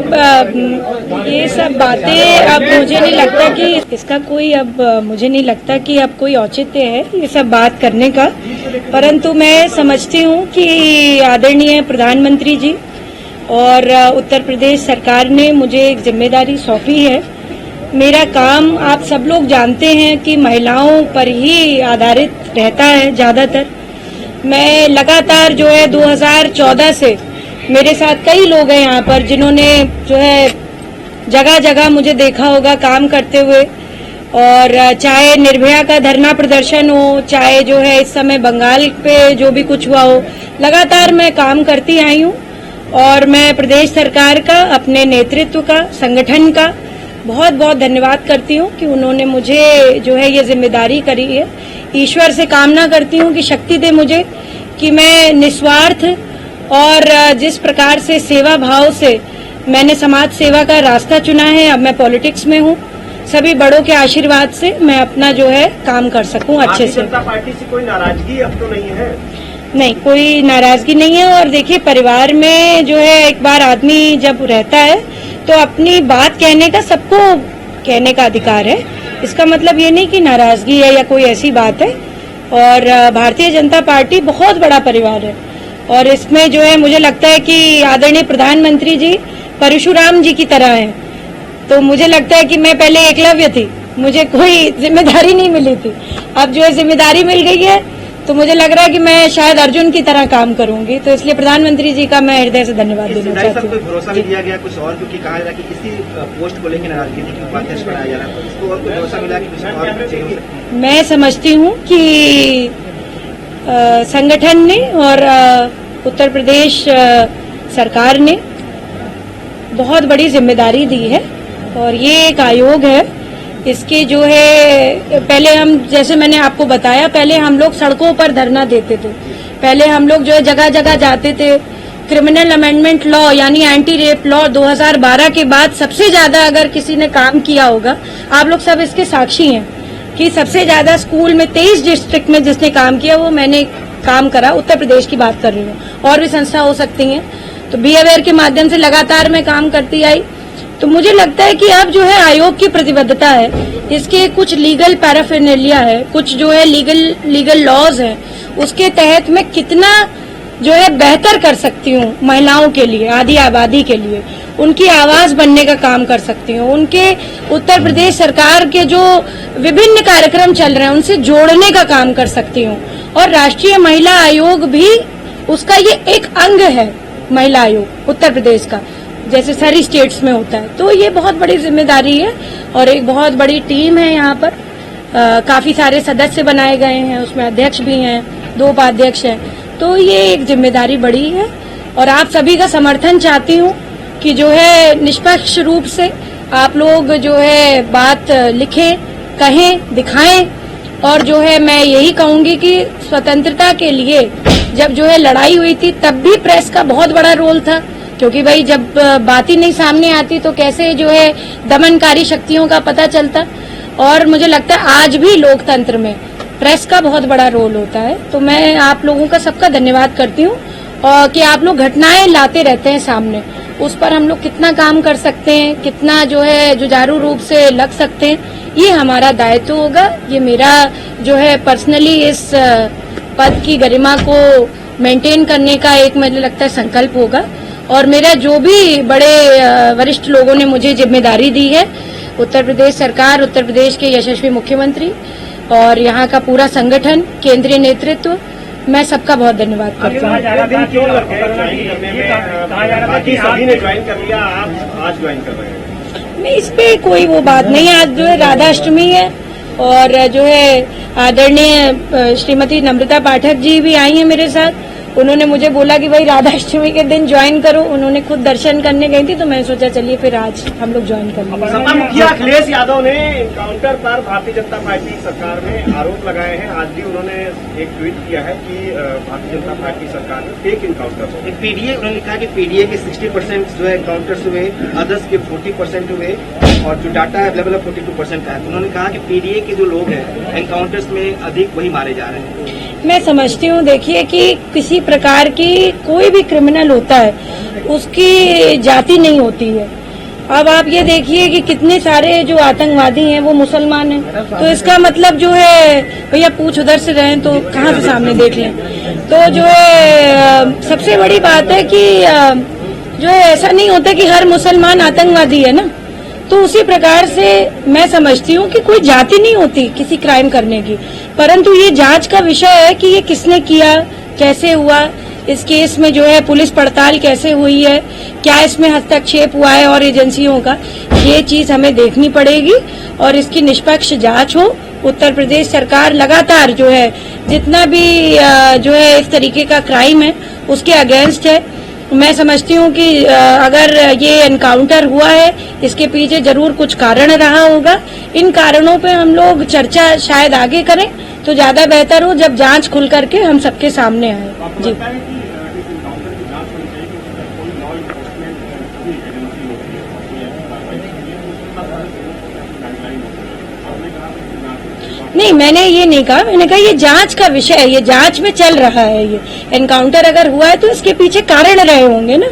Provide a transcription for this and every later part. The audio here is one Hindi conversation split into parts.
ये सब बातें अब मुझे नहीं लगता कि इसका कोई मुझे नहीं लगता कि अब कोई औचित्य है ये सब बात करने का। परंतु मैं समझती हूँ कि आदरणीय प्रधानमंत्री जी और उत्तर प्रदेश सरकार ने मुझे एक जिम्मेदारी सौंपी है। मेरा काम आप सब लोग जानते हैं कि महिलाओं पर ही आधारित रहता है ज़्यादातर। मैं लगातार जो है 2014 से मेरे साथ कई लोग हैं यहाँ पर जिन्होंने जो है जगह जगह मुझे देखा होगा काम करते हुए, और चाहे निर्भया का धरना प्रदर्शन हो, चाहे जो है इस समय बंगाल पे जो भी कुछ हुआ हो, लगातार मैं काम करती आई हूँ। और मैं प्रदेश सरकार का, अपने नेतृत्व का, संगठन का बहुत बहुत धन्यवाद करती हूँ कि उन्होंने मुझे जो है ये जिम्मेदारी करी है। ईश्वर से कामना करती हूँ कि शक्ति दे मुझे कि मैं निस्वार्थ और जिस प्रकार से सेवा भाव से मैंने समाज सेवा का रास्ता चुना है, अब मैं पॉलिटिक्स में हूँ, सभी बड़ों के आशीर्वाद से मैं अपना जो है काम कर सकूं अच्छे से। जनता पार्टी से कोई नाराजगी अब तो नहीं है? नहीं, कोई नाराजगी नहीं है। और देखिए, परिवार में जो है एक बार आदमी जब रहता है तो अपनी बात कहने का, सबको कहने का अधिकार है। इसका मतलब ये नहीं कि नाराजगी है या कोई ऐसी बात है। और भारतीय जनता पार्टी बहुत बड़ा परिवार है और इसमें जो है मुझे लगता है कि आदरणीय प्रधानमंत्री जी परशुराम जी की तरह हैं। तो मुझे लगता है कि मैं पहले एकलव्य थी, मुझे कोई जिम्मेदारी नहीं मिली थी, अब जो है जिम्मेदारी मिल गई है तो मुझे लग रहा है कि मैं शायद अर्जुन की तरह काम करूंगी। तो इसलिए प्रधानमंत्री जी का मैं हृदय से धन्यवाद देना चाहती हूँ। भरोसा भी दिया गया कुछ और, क्योंकि कहा जा रहा है कि किसी पोस्ट को लेकर नाराजगी थी कि उपाध्यक्ष बनाया जा रहा है, तो इसको और कुछ भरोसा मिला कि कुछ और? मैं समझती हूँ कि संगठन ने और उत्तर प्रदेश सरकार ने बहुत बड़ी जिम्मेदारी दी है और ये एक आयोग है। इसके जो है पहले हम, जैसे मैंने आपको बताया, पहले हम लोग सड़कों पर धरना देते थे, पहले हम लोग जो है जगह जगह जाते थे। क्रिमिनल अमेंडमेंट लॉ यानी एंटी रेप लॉ 2012 के बाद सबसे ज्यादा अगर किसी ने काम किया होगा, आप लोग सब इसके साक्षी हैं कि सबसे ज्यादा स्कूल में 23 डिस्ट्रिक्ट में जिसने काम किया वो मैंने काम करा। उत्तर प्रदेश की बात कर रही हूँ, और भी संस्था हो सकती हैं। तो बी अवेयर के माध्यम से लगातार मैं काम करती आई। तो मुझे लगता है कि अब जो है आयोग की प्रतिबद्धता है, इसके कुछ लीगल पैराफिनेलिया है, कुछ जो है लीगल लॉज है, उसके तहत मैं कितना जो है बेहतर कर सकती हूँ महिलाओं के लिए, आधी आबादी के लिए, उनकी आवाज बनने का काम कर सकती हूँ। उनके उत्तर प्रदेश सरकार के जो विभिन्न कार्यक्रम चल रहे हैं उनसे जोड़ने का काम कर सकती हूँ। और राष्ट्रीय महिला आयोग भी उसका ये एक अंग है, महिला आयोग उत्तर प्रदेश का, जैसे सारी स्टेट्स में होता है। तो ये बहुत बड़ी जिम्मेदारी है और एक बहुत बड़ी टीम है यहाँ पर। काफी सारे सदस्य बनाए गए हैं, उसमें अध्यक्ष भी हैं, 2 उपाध्यक्ष हैं। तो ये एक जिम्मेदारी बड़ी है और आप सभी का समर्थन चाहती हूँ कि जो है निष्पक्ष रूप से आप लोग जो है बात लिखें, कहें, दिखाएं। और जो है मैं यही कहूंगी कि स्वतंत्रता के लिए जब जो है लड़ाई हुई थी तब भी प्रेस का बहुत बड़ा रोल था, क्योंकि भाई जब बात ही नहीं सामने आती तो कैसे जो है दमनकारी शक्तियों का पता चलता। और मुझे लगता है आज भी लोकतंत्र में प्रेस का बहुत बड़ा रोल होता है। तो मैं आप लोगों का सबका धन्यवाद करती हूँ और कि आप लोग घटनाएं लाते रहते हैं सामने, उस पर हम लोग कितना काम कर सकते हैं, कितना जो है जुझारू रूप से लग सकते हैं, ये हमारा दायित्व होगा। ये मेरा जो है पर्सनली इस पद की गरिमा को मेंटेन करने का एक मुझे लगता है संकल्प होगा। और मेरा जो भी बड़े वरिष्ठ लोगों ने मुझे जिम्मेदारी दी है, उत्तर प्रदेश सरकार, उत्तर प्रदेश के यशस्वी मुख्यमंत्री और यहाँ का पूरा संगठन, केंद्रीय नेतृत्व, मैं सबका बहुत धन्यवाद करता हूँ। सभी ने ज्वाइन कर लिया, आप आज ज्वाइन कर रहे हैं? नहीं, इस पे कोई वो बात नहीं है। आज जो है राधाष्टमी है और जो है आदरणीय श्रीमती नम्रता पाठक जी भी आई हैं मेरे साथ। उन्होंने मुझे बोला कि भाई राधाष्टमी के दिन ज्वाइन करो, उन्होंने खुद दर्शन करने गई थी, तो मैंने सोचा चलिए फिर आज हम लोग ज्वाइन कर लेंगे। सपा मुखिया अखिलेश यादव ने एनकाउंटर पर भारतीय जनता पार्टी सरकार में आरोप लगाए हैं। आज भी उन्होंने एक ट्वीट किया है कि भारतीय जनता पार्टी सरकार में फेक एनकाउंटर, पीडीए, उन्होंने कहा कि पीडीए के 60% जो है एनकाउंटर्स हुए, अदर्स के 40% हुए और जो डाटा अवेलेबल है 42% का है। तो उन्होंने कहा कि पीडीए के जो लोग हैं एनकाउंटर्स में अधिक वही मारे जा रहे हैं। मैं समझती हूँ, देखिए कि किसी प्रकार की कोई भी क्रिमिनल होता है उसकी जाति नहीं होती है। अब आप ये देखिए कि कितने सारे जो आतंकवादी हैं वो मुसलमान हैं, तो इसका मतलब जो है भैया पूछ उधर से रहें तो कहाँ से सामने देख लें। तो जो है सबसे बड़ी बात है कि जो है ऐसा नहीं होता कि हर मुसलमान आतंकवादी है ना, तो उसी प्रकार से मैं समझती हूँ कि कोई जाति नहीं होती किसी क्राइम करने की, परंतु ये जांच का विषय है कि ये किसने किया, कैसे हुआ, इस केस में जो है पुलिस पड़ताल कैसे हुई है, क्या इसमें हस्तक्षेप हुआ है और एजेंसियों का, ये चीज हमें देखनी पड़ेगी और इसकी निष्पक्ष जांच हो। उत्तर प्रदेश सरकार लगातार जो है जितना भी जो है इस तरीके का क्राइम है उसके अगेंस्ट है। मैं समझती हूँ कि अगर ये एनकाउंटर हुआ है इसके पीछे जरूर कुछ कारण रहा होगा। इन कारणों पे हम लोग चर्चा शायद आगे करें तो ज्यादा बेहतर हो, जब जांच खुल करके हम सबके सामने आए। जी, नहीं मैंने ये नहीं कहा, मैंने कहा ये जांच का विषय है, ये जांच में चल रहा है। ये एनकाउंटर अगर हुआ है तो इसके पीछे कारण रहे होंगे ना।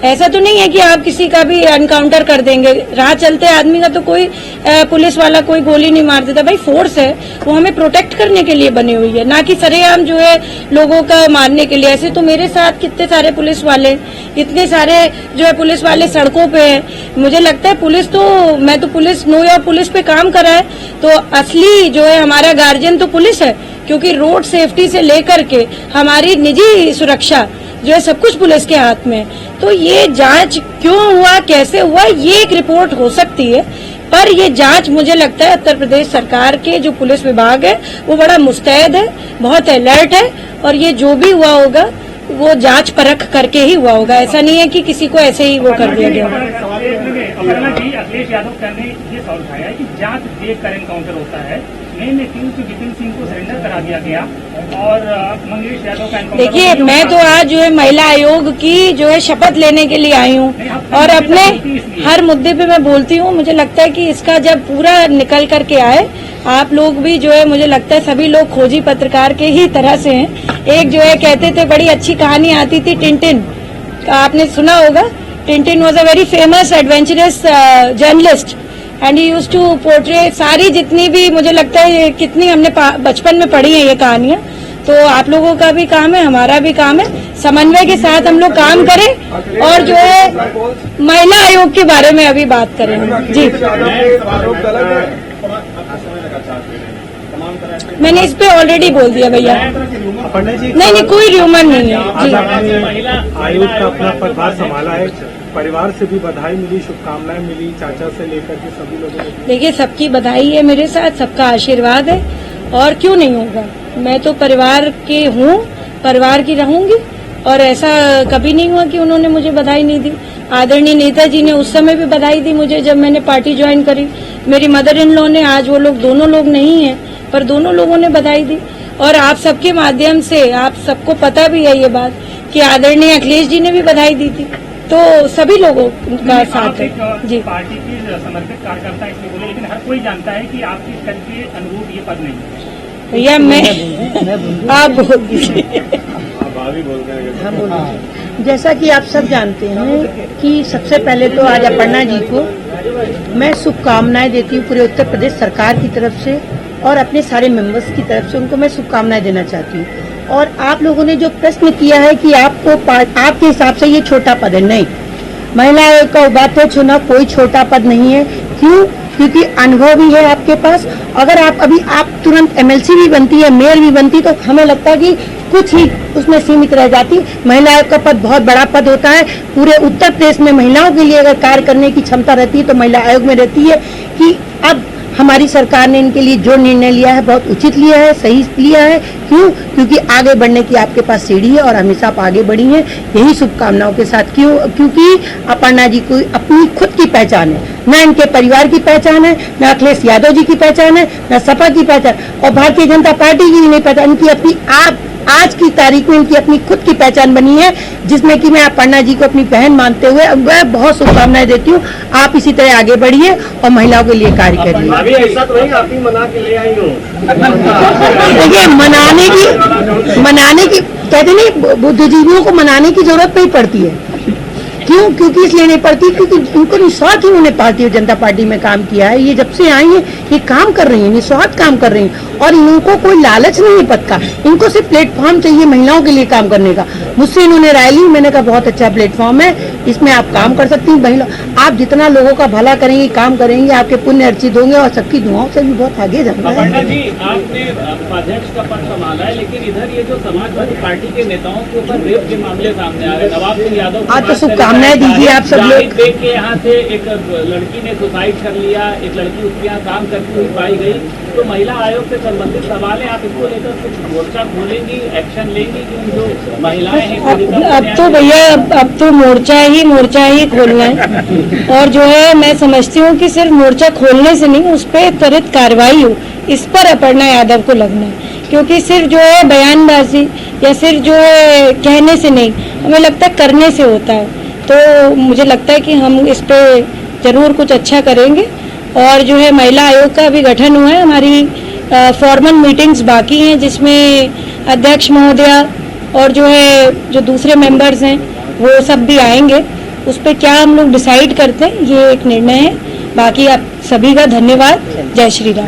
ऐसा तो नहीं है कि आप किसी का भी एनकाउंटर कर देंगे, राह चलते आदमी का तो कोई पुलिस वाला कोई गोली नहीं मार देता। भाई फोर्स है, वो हमें प्रोटेक्ट करने के लिए बनी हुई है, ना कि सरेआम जो है लोगों का मारने के लिए। ऐसे तो मेरे साथ कितने सारे पुलिस वाले, इतने सारे जो है पुलिस वाले सड़कों पे है। मुझे लगता है पुलिस तो, मैं तो पुलिस नो या पुलिस पे काम करा है, तो असली जो है हमारा गार्जियन तो पुलिस है, क्योंकि रोड सेफ्टी से लेकर के हमारी निजी सुरक्षा जो है सब कुछ पुलिस के हाथ में है। तो ये जांच क्यों हुआ, कैसे हुआ, ये एक रिपोर्ट हो सकती है, पर ये जांच मुझे लगता है उत्तर प्रदेश सरकार के जो पुलिस विभाग है वो बड़ा मुस्तैद है, बहुत अलर्ट है, और ये जो भी हुआ होगा वो जांच परख करके ही हुआ होगा। ऐसा नहीं है कि किसी को ऐसे ही वो कर दिया गया। अखिलेश यादव ने ये सवाल उठाया है कि जांच देख कर एनकाउंटर होता है, मेन एक्यूज विपिन सिंह को सरेंडर करा दिया गया और मंगेश यादव का एनकाउंटर। देखिए मैं तो आज जो है महिला आयोग की जो है शपथ लेने के लिए आई हूँ और अपने हर मुद्दे पे मैं बोलती हूँ। मुझे लगता है कि इसका जब पूरा निकल करके आए, आप लोग भी जो है, मुझे लगता है सभी लोग खोजी पत्रकार के ही तरह से हैं। एक जो है कहते थे, बड़ी अच्छी कहानी आती थी टिंटिन, आपने सुना होगा। Tintin was a very famous adventurous journalist and he used to portray सारी जितनी भी, मुझे लगता है कितनी हमने बचपन में पढ़ी है ये कहानियां। तो आप लोगों का भी काम है, हमारा भी काम है, समन्वय के साथ हम लोग काम करें और जो है महिला आयोग के बारे में अभी बात करें। जी, मैंने इस पे ऑलरेडी बोल दिया भैया। नहीं, कोई र्यूमर नहीं है। जी, महिला आयोग का अपना पदभार संभाला है, परिवार से भी बधाई मिली, शुभकामनाएं मिली, चाचा से लेकर के सभी लोगों ने। देखिए सबकी बधाई है मेरे साथ, सबका आशीर्वाद है, और क्यों नहीं होगा। मैं तो परिवार के हूँ, परिवार की रहूंगी, और ऐसा कभी नहीं हुआ कि उन्होंने मुझे बधाई नहीं दी। आदरणीय नेताजी ने उस समय भी बधाई दी मुझे जब मैंने पार्टी ज्वाइन करी। मेरी मदर इन लॉ ने, आज वो लोग दोनों लोग नहीं है, पर दोनों लोगों ने बधाई दी। और आप सबके माध्यम से आप सबको पता भी है ये बात कि आदरणीय अखिलेश जी ने भी बधाई दी थी। तो सभी लोगों का साथ है। जी, पार्टी की समर्पित कार्यकर्ता इसलिए बोले, लेकिन हर कोई जानता है कि आपकी स्तर के अनुरूप ये पद नहीं है। भैया मैं आप बोल दीजिए। जैसा कि आप सब जानते हैं कि सबसे पहले तो आज अपर्णा जी को मैं शुभकामनाएं देती हूँ पूरे उत्तर प्रदेश सरकार की तरफ से और अपने सारे मेंबर्स की तरफ से, उनको मैं शुभकामनाएं देना चाहती हूँ। और आप लोगों ने जो प्रश्न किया है कि आपको आपके हिसाब से ये छोटा पद है, नहीं, महिला आयोग का उपाध्यक्ष होना कोई छोटा पद नहीं है। क्यों? क्योंकि अनुभव भी है आपके पास। अगर आप तुरंत एमएलसी भी बनती है, मेयर भी बनती, तो हमें लगता है कि कुछ ही उसमें सीमित रह जाती। महिला आयोग का पद बहुत बड़ा पद होता है। पूरे उत्तर प्रदेश में महिलाओं के लिए अगर कार्य करने की क्षमता रहती है तो महिला आयोग में रहती है। कि अब हमारी सरकार ने इनके लिए जो निर्णय लिया है बहुत उचित लिया है, सही लिया है। क्यों? क्योंकि आगे बढ़ने की आपके पास सीढ़ी है और हमेशा आप आगे बढ़ी हैं, यही शुभकामनाओं के साथ। क्यों? क्योंकि अपर्णा जी को अपनी खुद की पहचान है, न इनके परिवार की पहचान है, न अखिलेश यादव जी की पहचान है, न सपा की पहचान, और भारतीय जनता पार्टी की भी नहीं पहचान। इनकी अपनी आप आज की तारीख में इनकी अपनी खुद की पहचान बनी है, जिसमें कि मैं अपर्णा जी को अपनी बहन मानते हुए मैं बहुत शुभकामनाएं देती हूँ। आप इसी तरह आगे बढ़िए और महिलाओं के लिए कार्य करिए। अभी ऐसा तो नहीं आप ही मना के ले आई हूँ। देखिए, मनाने की कहते नहीं, बुद्धिजीवियों को मनाने की जरूरत नहीं पड़ती है। क्यों? क्योंकि इसलिए नहीं पड़ती क्योंकि उनको निस्वार्थ उन्होंने भारतीय जनता पार्टी में काम किया है। ये जब से आई है ये काम कर रही है, निस्वार्थ काम कर रही है और इनको कोई लालच नहीं है पद का। इनको सिर्फ प्लेटफॉर्म चाहिए महिलाओं के लिए काम करने का। मुझसे इन्होंने राय ली, मैंने कहा बहुत अच्छा प्लेटफॉर्म है, इसमें आप काम कर सकती हैं। महिला आप जितना लोगों का भला करेंगे, काम करेंगे, आपके पुण्य अर्जित होंगे और सबकी दुआओं से भी बहुत आगे जाना है। अपर्णा जी, आपने उपाध्यक्ष का पद संभाला है, लेकिन इधर ये जो समाजवादी पार्टी के नेताओं के ऊपर रेप के मामले सामने आ रहे, नवाब सिंह यादव हाँ, तो शुभकामनाएं दीजिए आप सब लोग। देख के यहाँ से एक लड़की ने सुसाइड कर लिया, एक लड़की उसके यहाँ काम करती हुई पाई गई। तो महिला आयोग से संबंधित सवाल है, आप इसको लेकर कुछ मोर्चा खोलेंगी, एक्शन लेंगी कि जो महिलाएं हैं? अब तो भैया अब तो मोर्चा ही खोलना है। और जो है मैं समझती हूँ कि सिर्फ मोर्चा खोलने से नहीं, उस पर त्वरित कार्रवाई हो, इस पर अपर्णा यादव को लगना है। क्योंकि सिर्फ जो है बयानबाजी या सिर्फ जो है कहने से नहीं, हमें लगता है करने से होता है। तो मुझे लगता है कि हम इस पे जरूर कुछ अच्छा करेंगे। और जो है महिला आयोग का भी गठन हुआ है, हमारी फॉर्मल मीटिंग्स बाकी हैं, जिसमें अध्यक्ष महोदया और जो है जो दूसरे मेंबर्स हैं वो सब भी आएंगे। उस पर क्या हम लोग डिसाइड करते हैं, ये एक निर्णय है। बाकी आप सभी का धन्यवाद। जय श्री राम।